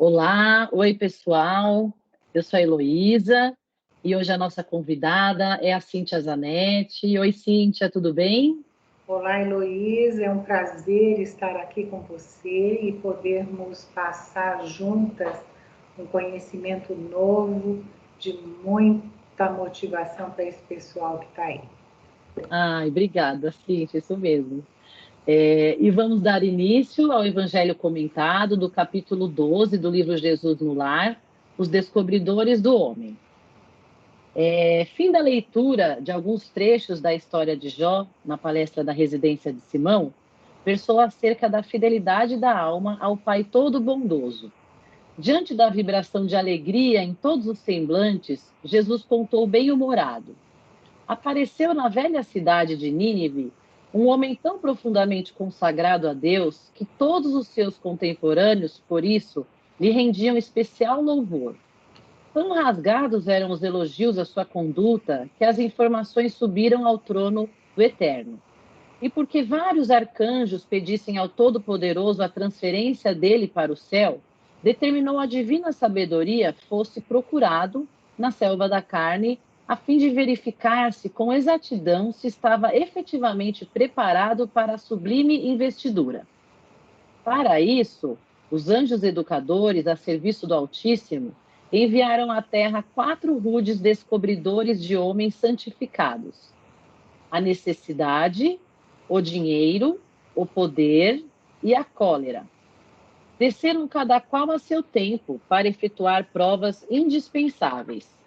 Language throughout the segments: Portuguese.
Olá, oi pessoal, eu sou a Heloísa e hoje a nossa convidada é a Cíntia Zanetti. Oi Cíntia, tudo bem? Olá, Heloísa, é um prazer estar aqui com você e podermos passar juntas um conhecimento novo, de muita motivação para esse pessoal que está aí. Ai, obrigada Cíntia, isso mesmo. E vamos dar início ao Evangelho comentado do capítulo 12 do livro Jesus no Lar, Os Descobridores do Homem. Fim da leitura de alguns trechos da história de Jó, na palestra da Residência de Simão, versou acerca da fidelidade da alma ao Pai Todo-Bondoso. Diante da vibração de alegria em todos os semblantes, Jesus contou bem-humorado. Apareceu na velha cidade de Nínive um homem tão profundamente consagrado a Deus que todos os seus contemporâneos, por isso, lhe rendiam especial louvor. Tão rasgados eram os elogios à sua conduta que as informações subiram ao trono do Eterno. E porque vários arcanjos pedissem ao Todo-Poderoso a transferência dele para o céu, determinou a divina sabedoria fosse procurado na selva da carne, a fim de verificar-se com exatidão se estava efetivamente preparado para a sublime investidura. Para isso, os anjos educadores, a serviço do Altíssimo, enviaram à terra 4 rudes descobridores de homens santificados: a necessidade, o dinheiro, o poder e a cólera. Desceram cada qual a seu tempo para efetuar provas indispensáveis.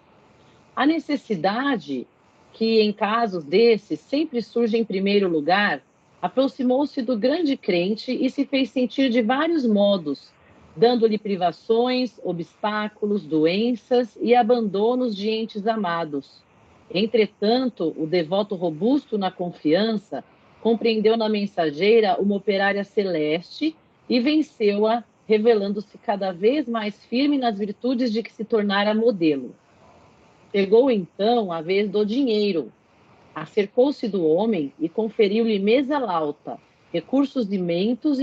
A necessidade, que em casos desses sempre surge em primeiro lugar, aproximou-se do grande crente e se fez sentir de vários modos, dando-lhe privações, obstáculos, doenças e abandonos de entes amados. Entretanto, o devoto robusto na confiança compreendeu na mensageira uma operária celeste e venceu-a, revelando-se cada vez mais firme nas virtudes de que se tornara modelo. Chegou então a vez do dinheiro. Acercou-se do homem e conferiu-lhe mesa lauta, recursos imensos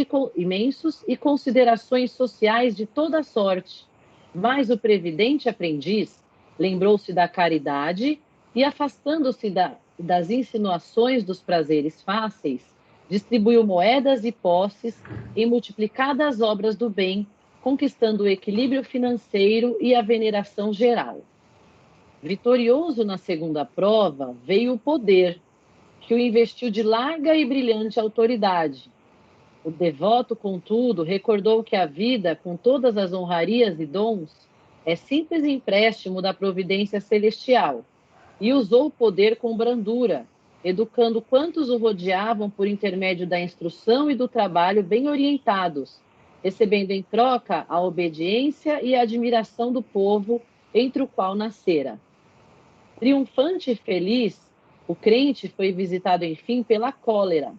e considerações sociais de toda sorte. Mas o previdente aprendiz lembrou-se da caridade e, afastando-se das insinuações dos prazeres fáceis, distribuiu moedas e posses em multiplicadas obras do bem, conquistando o equilíbrio financeiro e a veneração geral. Vitorioso na segunda prova, veio o poder, que o investiu de larga e brilhante autoridade. O devoto, contudo, recordou que a vida, com todas as honrarias e dons, é simples empréstimo da providência celestial, e usou o poder com brandura, educando quantos o rodeavam por intermédio da instrução e do trabalho bem orientados, recebendo em troca a obediência e a admiração do povo entre o qual nascera. Triunfante e feliz, o crente foi visitado, enfim, pela cólera.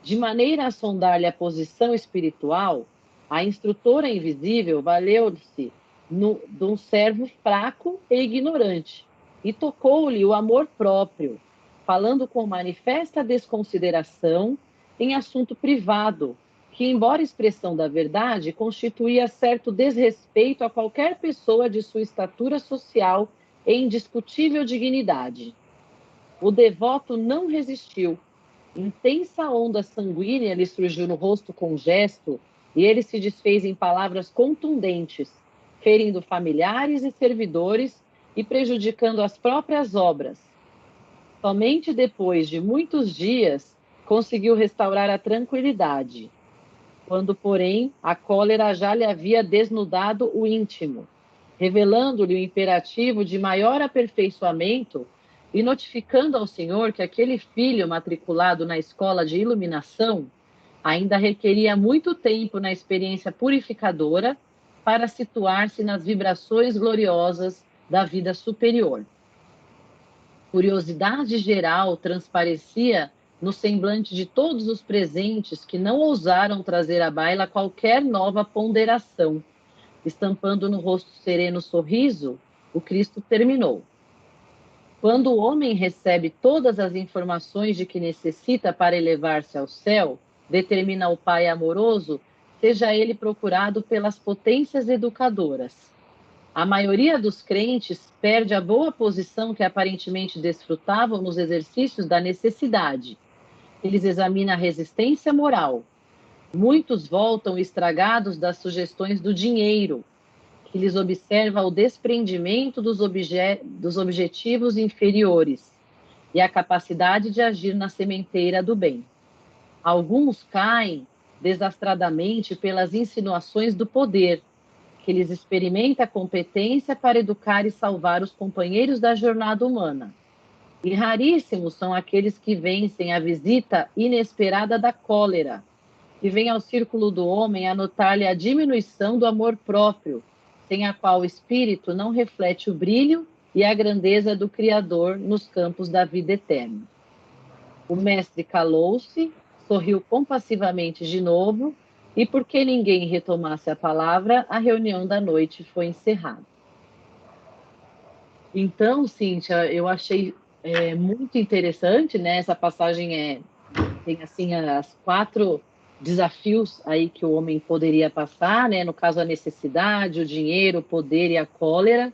De maneira a sondar-lhe a posição espiritual, a instrutora invisível valeu-se de um servo fraco e ignorante e tocou-lhe o amor próprio, falando com manifesta desconsideração em assunto privado, que, embora expressão da verdade, constituía certo desrespeito a qualquer pessoa de sua estatura social e indiscutível dignidade. O devoto não resistiu. Intensa onda sanguínea lhe surgiu no rosto com gesto, e ele se desfez em palavras contundentes, ferindo familiares e servidores e prejudicando as próprias obras. Somente depois de muitos dias conseguiu restaurar a tranquilidade, quando, porém, a cólera já lhe havia desnudado o íntimo, revelando-lhe o imperativo de maior aperfeiçoamento e notificando ao Senhor que aquele filho matriculado na escola de iluminação ainda requeria muito tempo na experiência purificadora para situar-se nas vibrações gloriosas da vida superior. Curiosidade geral transparecia no semblante de todos os presentes, que não ousaram trazer à baila qualquer nova ponderação. Estampando no rosto sereno sorriso, o Cristo terminou. Quando o homem recebe todas as informações de que necessita para elevar-se ao céu, determina o Pai amoroso, seja ele procurado pelas potências educadoras. A maioria dos crentes perde a boa posição que aparentemente desfrutavam nos exercícios da necessidade. Eles examinam a resistência moral. Muitos voltam estragados das sugestões do dinheiro, que lhes observa o desprendimento dos objetivos inferiores e a capacidade de agir na sementeira do bem. Alguns caem desastradamente pelas insinuações do poder, que lhes experimenta a competência para educar e salvar os companheiros da jornada humana. E raríssimos são aqueles que vencem a visita inesperada da cólera, que vem ao círculo do homem a notar-lhe a diminuição do amor próprio, sem a qual o espírito não reflete o brilho e a grandeza do Criador nos campos da vida eterna. O mestre calou-se, sorriu compassivamente de novo, e porque ninguém retomasse a palavra, a reunião da noite foi encerrada. Então, Cíntia, eu achei muito interessante, né? Essa passagem tem assim as 4 desafios aí que o homem poderia passar, né? No caso, a necessidade, o dinheiro, o poder e a cólera.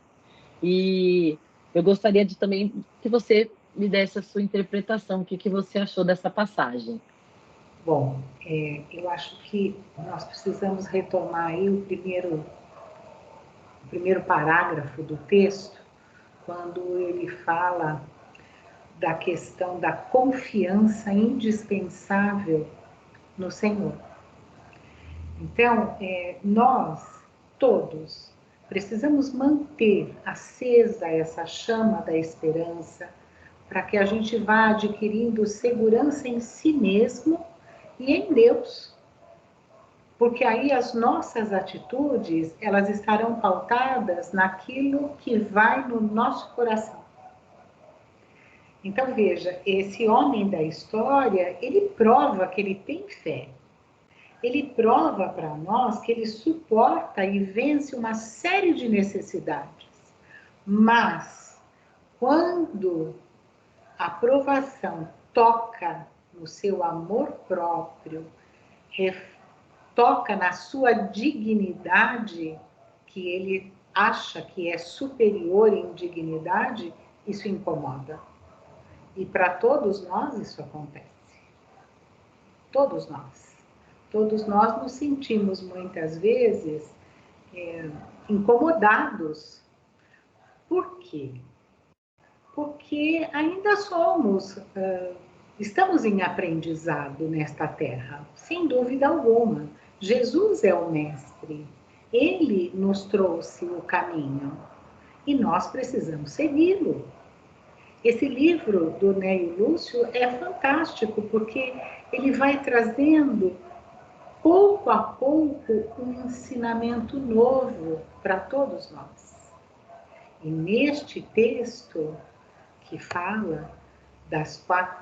E eu gostaria de também que você me desse a sua interpretação. O que você achou dessa passagem? Bom, eu acho que nós precisamos retomar aí o primeiro parágrafo do texto, quando ele fala da questão da confiança indispensável no Senhor. Então, nós todos precisamos manter acesa essa chama da esperança, para que a gente vá adquirindo segurança em si mesmo e em Deus. Porque aí as nossas atitudes, elas estarão pautadas naquilo que vai no nosso coração. Então veja, esse homem da história, ele prova que ele tem fé. Ele prova para nós que ele suporta e vence uma série de necessidades. Mas, quando a provação toca no seu amor próprio, toca na sua dignidade, que ele acha que é superior em dignidade, isso incomoda. E para todos nós isso acontece. Todos nós. Todos nós nos sentimos muitas vezes incomodados. Por quê? Porque ainda estamos em aprendizado nesta terra, sem dúvida alguma. Jesus é o mestre, ele nos trouxe o caminho e nós precisamos segui-lo. Esse livro do Neio Lúcio é fantástico porque ele vai trazendo pouco a pouco um ensinamento novo para todos nós. E neste texto que fala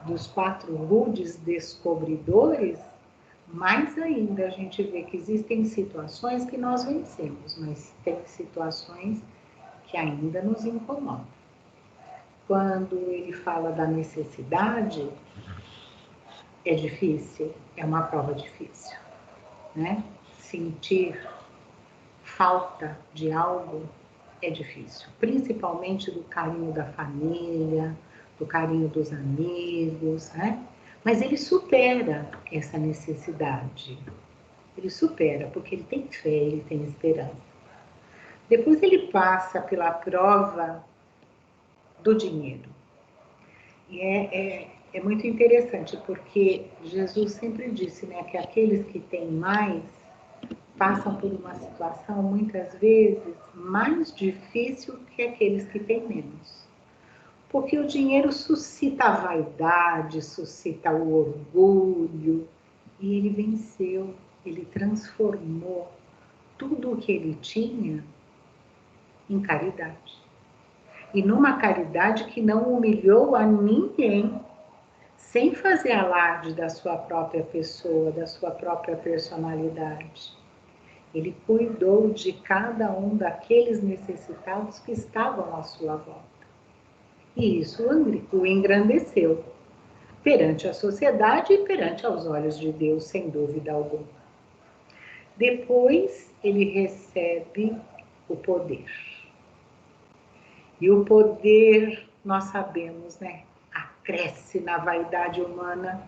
dos 4 rudes descobridores, mais ainda a gente vê que existem situações que nós vencemos, mas tem situações que ainda nos incomodam. Quando ele fala da necessidade, é difícil, é uma prova difícil, né? Sentir falta de algo é difícil, principalmente do carinho da família, do carinho dos amigos, né? Mas ele supera essa necessidade. Ele supera, porque ele tem fé, ele tem esperança. Depois ele passa pela prova do dinheiro. E é muito interessante, porque Jesus sempre disse, né, que aqueles que têm mais passam por uma situação, muitas vezes, mais difícil que aqueles que têm menos. Porque o dinheiro suscita a vaidade, suscita o orgulho, e ele venceu, ele transformou tudo o que ele tinha em caridade. E numa caridade que não humilhou a ninguém, sem fazer alarde da sua própria pessoa, da sua própria personalidade. Ele cuidou de cada um daqueles necessitados que estavam à sua volta. E isso o engrandeceu perante a sociedade e perante aos olhos de Deus, sem dúvida alguma. Depois ele recebe o poder. E o poder, nós sabemos, né? Acresce na vaidade humana.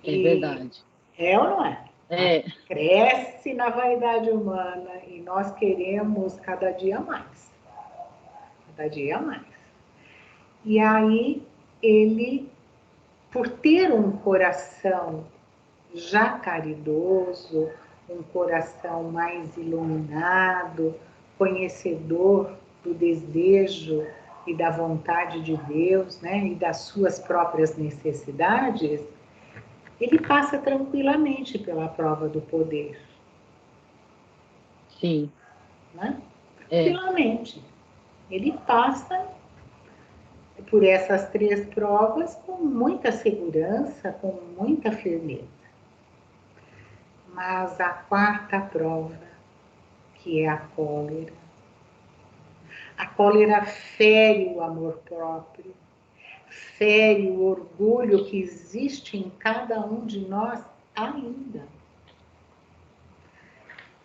É verdade. É ou não é? É. Cresce na vaidade humana e nós queremos cada dia mais. Cada dia mais. E aí ele, por ter um coração já caridoso, um coração mais iluminado, conhecedor do desejo e da vontade de Deus, né, e das suas próprias necessidades, ele passa tranquilamente pela prova do poder. Sim. Né? Tranquilamente. Ele passa por essas 3 provas com muita segurança, com muita firmeza. Mas a 4ª prova, que é a cólera fere o amor próprio, fere o orgulho que existe em cada um de nós ainda.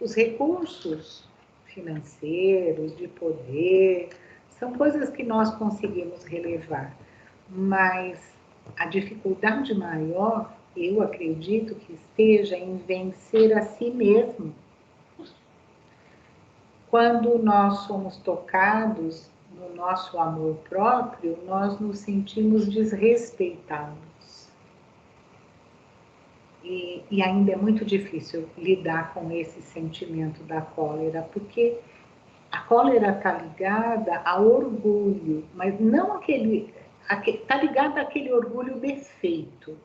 Os recursos financeiros, de poder, são coisas que nós conseguimos relevar, mas a dificuldade maior, eu acredito que esteja em vencer a si mesmo. Quando nós somos tocados no nosso amor próprio, nós nos sentimos desrespeitados. E ainda é muito difícil lidar com esse sentimento da cólera, porque a cólera está ligada ao orgulho, mas não está ligada àquele orgulho defeito.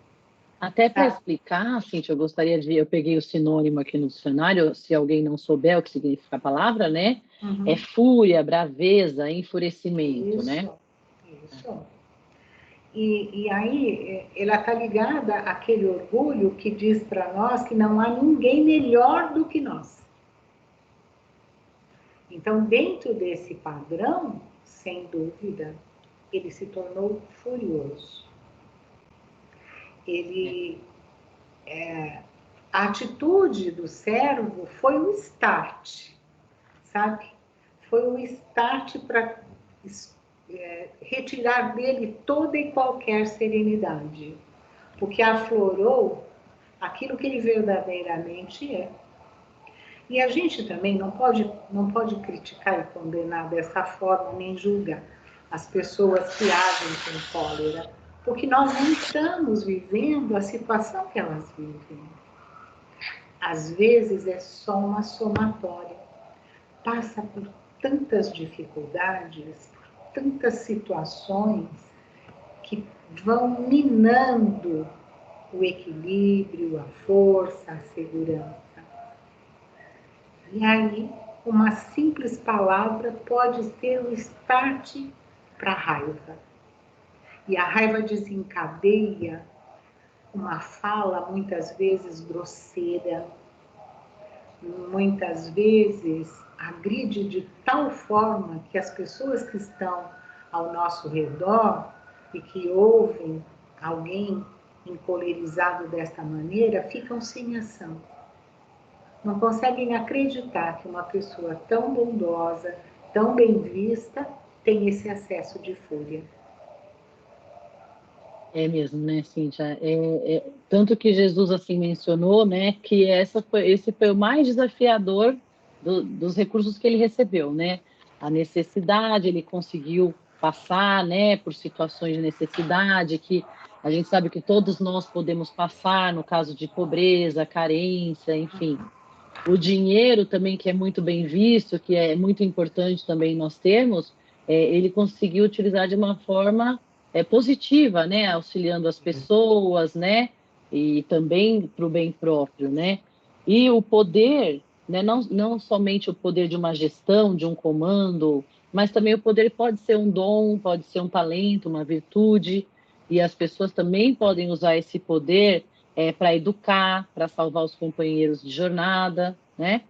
Até para explicar, Cíntia, eu peguei o sinônimo aqui no dicionário, se alguém não souber o que significa a palavra, né? Uhum. É fúria, braveza, enfurecimento, Isso, né? Isso. E aí, ela está ligada àquele orgulho que diz para nós que não há ninguém melhor do que nós. Então, dentro desse padrão, sem dúvida, ele se tornou furioso. A atitude do servo foi o start, sabe? Foi o start para retirar dele toda e qualquer serenidade, porque aflorou aquilo que ele verdadeiramente é. E a gente também não pode criticar e condenar dessa forma, nem julgar as pessoas que agem com cólera, porque nós não estamos vivendo a situação que elas vivem. Às vezes é só uma somatória. Passa por tantas dificuldades, por tantas situações que vão minando o equilíbrio, a força, a segurança. E aí, uma simples palavra pode ser o start para a raiva. E a raiva desencadeia uma fala muitas vezes grosseira, muitas vezes agride de tal forma que as pessoas que estão ao nosso redor e que ouvem alguém encolerizado desta maneira ficam sem ação. Não conseguem acreditar que uma pessoa tão bondosa, tão bem vista, tem esse acesso de fúria. É mesmo, né, Cíntia? Tanto que Jesus assim mencionou, né, que esse foi o mais desafiador dos recursos que ele recebeu, né? A necessidade, ele conseguiu passar, né, por situações de necessidade que a gente sabe que todos nós podemos passar no caso de pobreza, carência, enfim. O dinheiro também, que é muito bem visto, que é muito importante também nós termos, ele conseguiu utilizar de uma forma positiva, né? Auxiliando as pessoas, né? E também para o bem próprio, né? E o poder, né? Não somente o poder de uma gestão, de um comando, mas também o poder pode ser um dom, pode ser um talento, uma virtude, e as pessoas também podem usar esse poder para educar, para salvar os companheiros de jornada, né?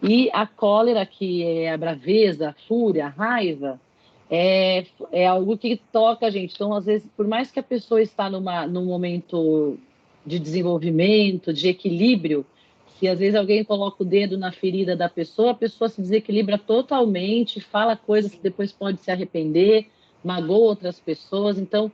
E a cólera, que é a braveza, a fúria, a raiva, é algo que toca a gente. Então, às vezes, por mais que a pessoa está num momento de desenvolvimento, de equilíbrio, Se às vezes alguém coloca o dedo na ferida da pessoa, a pessoa se desequilibra totalmente, fala coisas que depois pode se arrepender, magoa outras pessoas. Então,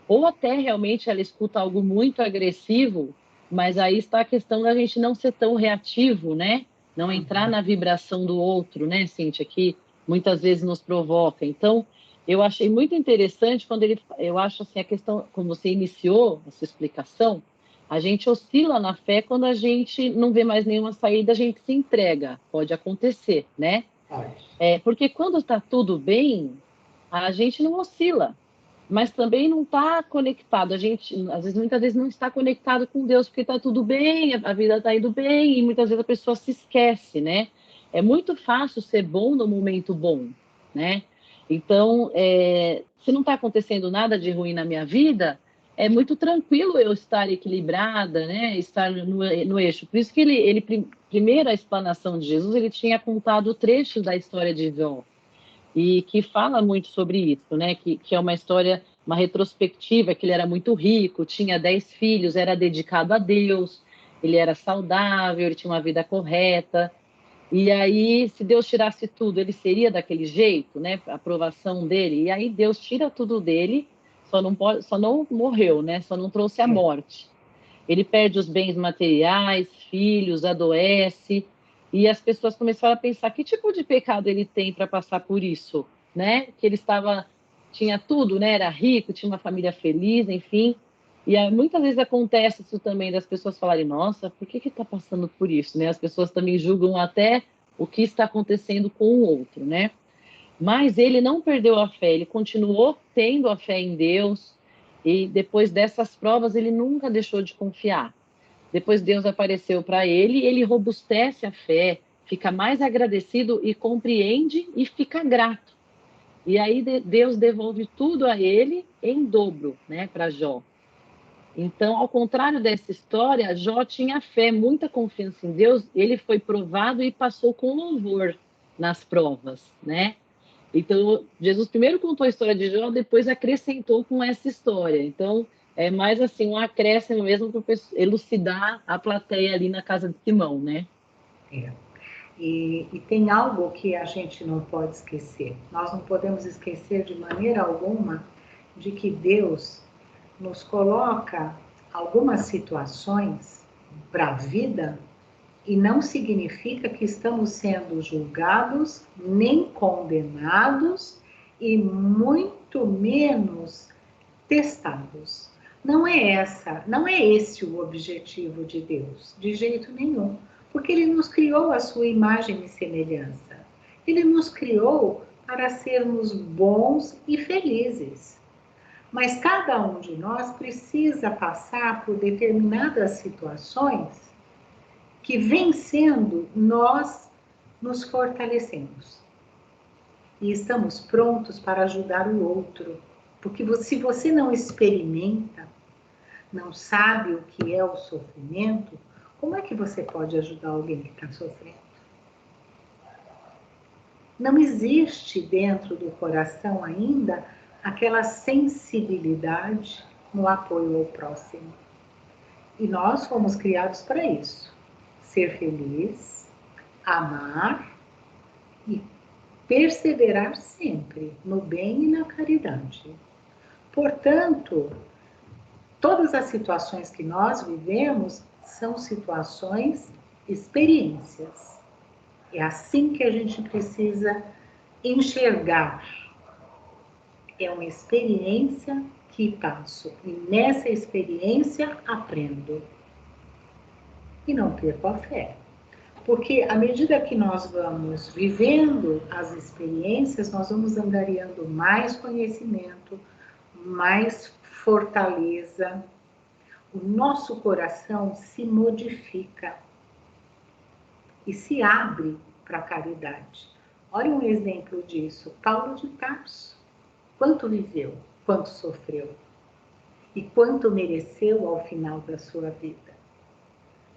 ou até realmente ela escuta algo muito agressivo, mas aí está a questão da gente não ser tão reativo, né? Não entrar na vibração do outro, né, Cíntia, que muitas vezes nos provoca. Então, eu achei muito interessante quando eu acho assim, a questão, como você iniciou essa explicação, a gente oscila na fé quando a gente não vê mais nenhuma saída, a gente se entrega. Pode acontecer, né? Porque quando está tudo bem, a gente não oscila, mas também não está conectado. A gente, às vezes, muitas vezes não está conectado com Deus, porque está tudo bem, a vida está indo bem, e muitas vezes a pessoa se esquece, né? É muito fácil ser bom no momento bom, né? Então, se não está acontecendo nada de ruim na minha vida, é muito tranquilo eu estar equilibrada, né? Estar no eixo. Por isso que primeiro, a explanação de Jesus, ele tinha contado trechos da história de Jó, e que fala muito sobre isso, né? Que é uma história, uma retrospectiva, que ele era muito rico, tinha 10 filhos, era dedicado a Deus, ele era saudável, ele tinha uma vida correta. E aí, se Deus tirasse tudo, ele seria daquele jeito, né? A aprovação dele. E aí Deus tira tudo dele, só não morreu, né? Só não trouxe a morte. Ele perde os bens materiais, filhos, adoece, e as pessoas começaram a pensar que tipo de pecado ele tem para passar por isso, né? Que ele tinha tudo, né? Era rico, tinha uma família feliz, enfim. E muitas vezes acontece isso também das pessoas falarem, nossa, por que está passando por isso, né? As pessoas também julgam até o que está acontecendo com o outro, né? Mas ele não perdeu a fé, ele continuou tendo a fé em Deus, e depois dessas provas ele nunca deixou de confiar. Depois Deus apareceu para ele, ele robustece a fé, fica mais agradecido e compreende e fica grato. E aí Deus devolve tudo a ele em dobro, né, para Jó. Então, ao contrário dessa história, Jó tinha fé, muita confiança em Deus, ele foi provado e passou com louvor nas provas, né? Então, Jesus primeiro contou a história de Jó, depois acrescentou com essa história. Então, é mais assim, um acréscimo mesmo para elucidar a plateia ali na casa de Simão, né? E tem algo que a gente não pode esquecer. Nós não podemos esquecer de maneira alguma de que Deus nos coloca algumas situações para a vida e não significa que estamos sendo julgados, nem condenados e muito menos testados. Não é esse o objetivo de Deus, de jeito nenhum, porque ele nos criou a sua imagem e semelhança. Ele nos criou para sermos bons e felizes. Mas cada um de nós precisa passar por determinadas situações que, vencendo, nós nos fortalecemos. E estamos prontos para ajudar o outro. Porque se você não experimenta, não sabe o que é o sofrimento, como é que você pode ajudar alguém que está sofrendo? Não existe dentro do coração ainda aquela sensibilidade no apoio ao próximo. E nós fomos criados para isso. Ser feliz, amar e perseverar sempre no bem e na caridade. Portanto, todas as situações que nós vivemos são situações, experiências. É assim que a gente precisa enxergar. É uma experiência que passo e nessa experiência aprendo. E não perco a fé. Porque à medida que nós vamos vivendo as experiências, nós vamos angariando mais conhecimento, mais fortaleza. O nosso coração se modifica e se abre para a caridade. Olha um exemplo disso, Paulo de Tarso. Quanto viveu, quanto sofreu e quanto mereceu ao final da sua vida.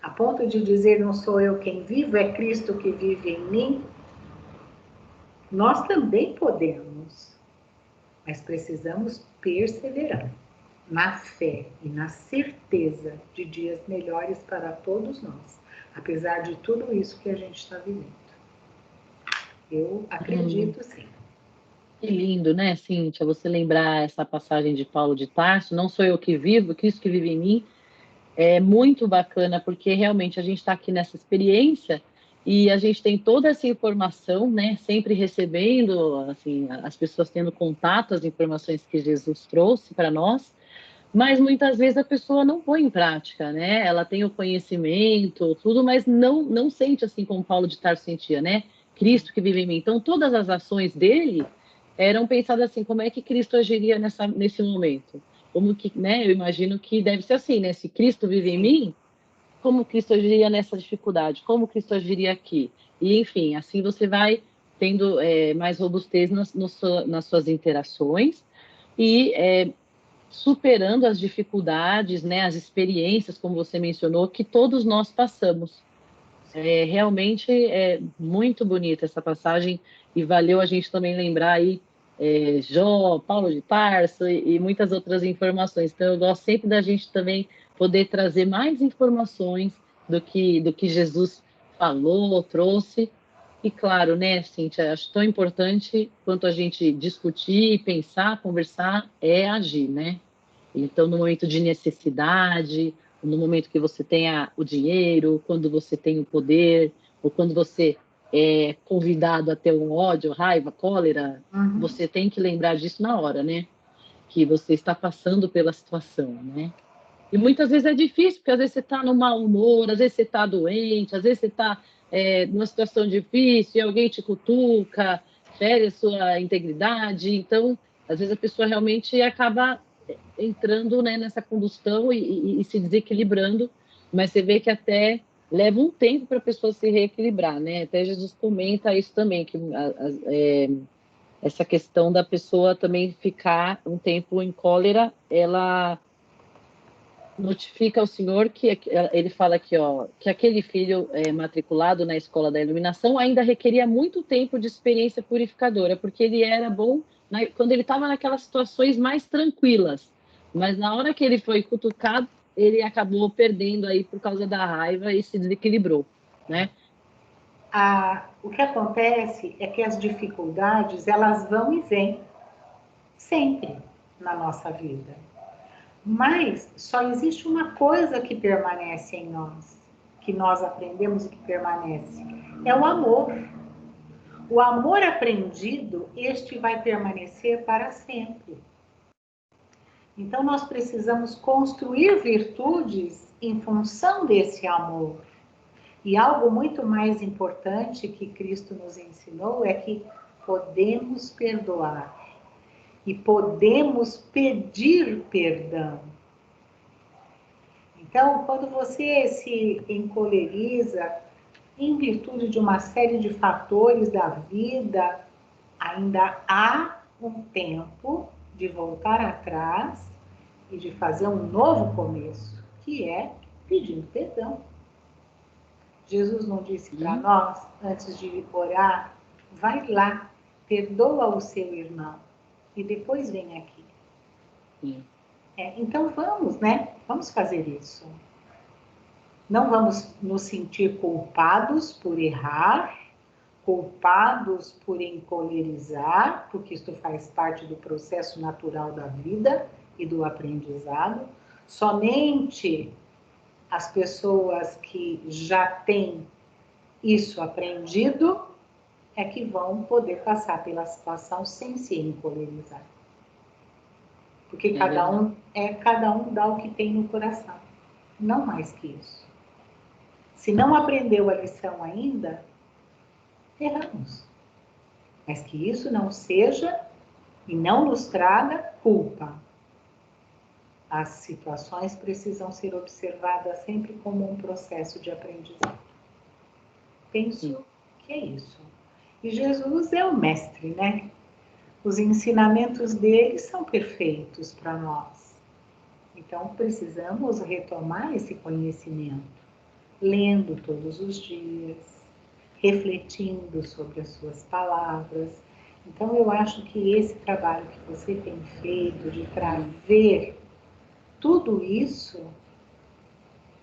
A ponto de dizer, não sou eu quem vivo, é Cristo que vive em mim. Nós também podemos, mas precisamos perseverar na fé e na certeza de dias melhores para todos nós. apesar de tudo isso que a gente está vivendo. Eu acredito, sim. Que lindo, né, Cíntia, você lembrar essa passagem de Paulo de Tarso, não sou eu que vivo, Cristo que vive em mim, é muito bacana, porque realmente a gente está aqui nessa experiência e a gente tem toda essa informação, né, sempre recebendo, assim, as pessoas tendo contato, as informações que Jesus trouxe para nós, mas muitas vezes a pessoa não põe em prática, né, ela tem o conhecimento, tudo, mas não sente assim como Paulo de Tarso sentia, né, Cristo que vive em mim. Então, todas as ações dele eram pensadas assim, como é que Cristo agiria nesse momento? Como que, né? Eu imagino que deve ser assim, né? Se Cristo vive em mim, como Cristo agiria nessa dificuldade? Como Cristo agiria aqui? E, enfim, assim você vai tendo mais robustez nas suas interações e superando as dificuldades, né? As experiências, como você mencionou, que todos nós passamos. Realmente é muito bonita essa passagem e valeu a gente também lembrar aí Jó, Paulo de Tarso e muitas outras informações. Então, eu gosto sempre da gente também poder trazer mais informações do que Jesus falou, trouxe. E claro, né, Cíntia, acho tão importante quanto a gente discutir, pensar, conversar, é agir, né? Então, no momento de necessidade, no momento que você tenha o dinheiro, quando você tem o poder, ou quando você é convidado a ter um ódio, raiva, cólera, você tem que lembrar disso na hora, né? Que você está passando pela situação, né? E muitas vezes é difícil, porque às vezes você está no mau humor, às vezes você está doente, às vezes você está numa situação difícil e alguém te cutuca, fere a sua integridade. Então, às vezes a pessoa realmente acaba entrando, né, nessa combustão e se desequilibrando, mas você vê que até leva um tempo para a pessoa se reequilibrar, né? Até Jesus comenta isso também, que essa questão da pessoa também ficar um tempo em cólera, ela notifica ao Senhor que ele fala aqui, ó, que aquele filho matriculado na escola da iluminação ainda requeria muito tempo de experiência purificadora, porque ele era bom quando ele estava naquelas situações mais tranquilas, mas na hora que ele foi cutucado, ele acabou perdendo aí por causa da raiva e se desequilibrou, né? O que acontece é que as dificuldades, elas vão e vêm sempre na nossa vida. Mas só existe uma coisa que permanece em nós, que nós aprendemos e que permanece, é o amor. O amor aprendido, este vai permanecer para sempre. Então nós precisamos construir virtudes em função desse amor. E algo muito mais importante que Cristo nos ensinou é que podemos perdoar e podemos pedir perdão. Então, quando você se encoleriza em virtude de uma série de fatores da vida, ainda há um tempo de voltar atrás e de fazer um novo começo, que é pedindo perdão. Jesus não disse para nós, antes de orar, vai lá, perdoa o seu irmão e depois vem aqui. Então vamos, né? Vamos fazer isso. Não vamos nos sentir culpados por errar, culpados por encolerizar, porque isso faz parte do processo natural da vida e do aprendizado. Somente as pessoas que já têm isso aprendido é que vão poder passar pela situação sem se encolerizar. Porque cada um dá o que tem no coração, não mais que isso. Se não aprendeu a lição ainda, erramos. Mas que isso não seja e não nos traga culpa. As situações precisam ser observadas sempre como um processo de aprendizado. Penso que é isso. E Jesus é o mestre, né? Os ensinamentos dele são perfeitos para nós. Então, precisamos retomar esse conhecimento, lendo todos os dias, refletindo sobre as suas palavras. Então, eu acho que esse trabalho que você tem feito de trazer tudo isso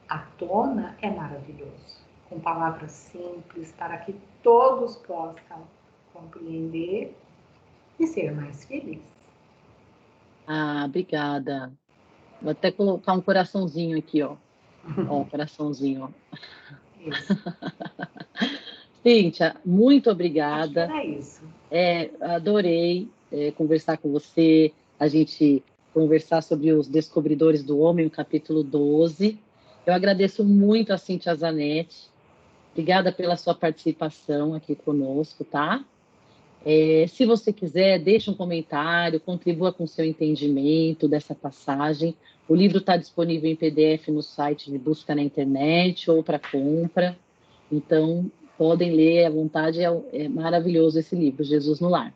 à tona é maravilhoso. com palavras simples, para que todos possam compreender e ser mais felizes. Ah, obrigada. Vou até colocar um coraçãozinho aqui, ó. Ó, coraçãozinho, ó. Isso. Cíntia, muito Acho que obrigada. era isso. Adorei conversar com você, a gente conversar sobre os Descobridores do Homem, o capítulo 12. Eu agradeço muito a Cíntia Zanetti. Obrigada pela sua participação aqui conosco, tá? Se você quiser, deixe um comentário, contribua com o seu entendimento dessa passagem. O livro está disponível em PDF no site de busca na internet ou para compra. Então, podem ler à vontade, é maravilhoso esse livro, Jesus no Lar.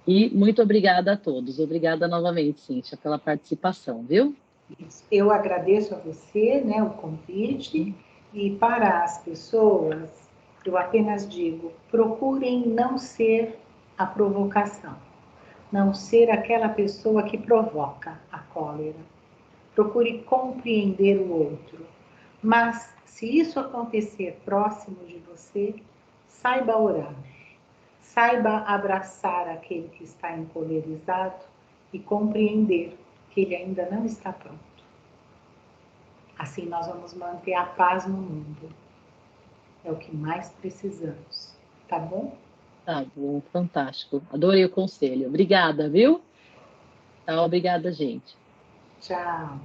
E muito obrigada a todos. Obrigada novamente, Cíntia, pela participação, viu? Eu agradeço a você, né, o convite, e para as pessoas, eu apenas digo, procurem não ser a provocação, não ser aquela pessoa que provoca a cólera. Procure compreender o outro. Mas, se isso acontecer próximo de você, saiba orar. Saiba abraçar aquele que está encolerizado e compreender que ele ainda não está pronto. Assim nós vamos manter a paz no mundo. É o que mais precisamos. Tá bom? Tá bom, fantástico. Adorei o conselho. Obrigada, viu? Tá, obrigada, gente. Tchau.